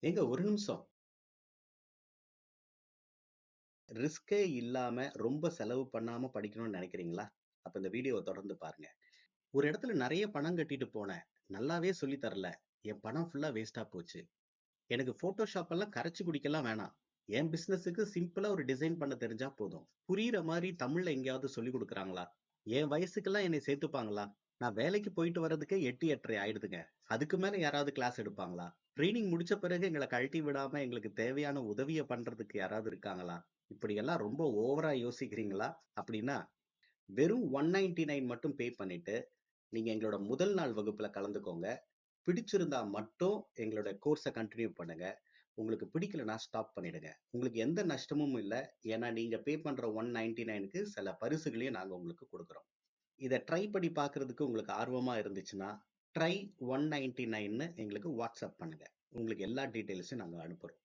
ஏங்க ஒரு நிமிஷம். ரிஸ்கே இல்லாம, ரொம்ப செலவு பண்ணாம படிக்கணும்னு நெனைக்கிறீங்களா? அப்ப இந்த வீடியோவ தொடர்ந்து பாருங்க. ஒரு இடத்துல நெறைய பணம் கட்டிட்டு போனேன். நல்லாவே சொல்லி தரல. என் பணம் ஃபுல்லா வேஸ்ட்டா போச்சு. எனக்கு Photoshop எல்லாம் கரைச்சு குடிக்கலாம் வேணாம். என் பிசினஸுக்கு சிம்பிளா ஒரு டிசைன் பண்ண தெரிஞ்சா போதும். புரியிற மாரி தமிழ்ல எங்கேயாவது சொல்லிக் குடுக்குறாங்களா? என் வயசுக்கெல்லாம் என்னைய சேர்த்துப்பாங்களா? நான் வேலைக்கு போயிட்டு வர்றதுக்கே 8, 8:30 ஆயிடுதுங்க. அதுக்கு மேல யாராவது கிளாஸ் எடுப்பாங்களா? ட்ரெய்னிங் முடிச்ச பிறகு எங்கள கழட்டி விடாம எங்களுக்கு தேவையான உதவிய பண்றதுக்கு யாராவது இருக்காங்களா? இப்படியெல்லாம் ரொம்ப ஓவரா யோசிக்கிறீங்களா? அப்படின்னா, வெறும் 199 மட்டும் பே பண்ணிட்டு, நீங்க எங்களோட முதல் நாள் வகுப்புல கலந்துக்கோங்க. பிடிச்சிருந்தா மட்டும் எங்களோட கோர்ஸ கன்டின்யூ பண்ணுங்க. உங்களுக்கு பிடிக்கலன்னா ஸ்டாப் பண்ணிடுங்க. உங்களுக்கு எந்த நஷ்டமும் இல்ல. ஏன்னா நீங்க பே பண்ற 199க்கு சில பரிசுகளையும் நாங்க உங்களுக்கு குடுக்குறோம். இத ட்ரை பண்ணி பார்க்கிறதுக்கு உங்களுக்கு ஆர்வமா இருந்துச்சுன்னா, ட்ரை 199ன்னு எங்களுக்கு வாட்ஸ்அப் பண்ணுங்க. உங்களுக்கு எல்லா டீட்டெயில்ஸும் நாங்க அனுப்புறோம்.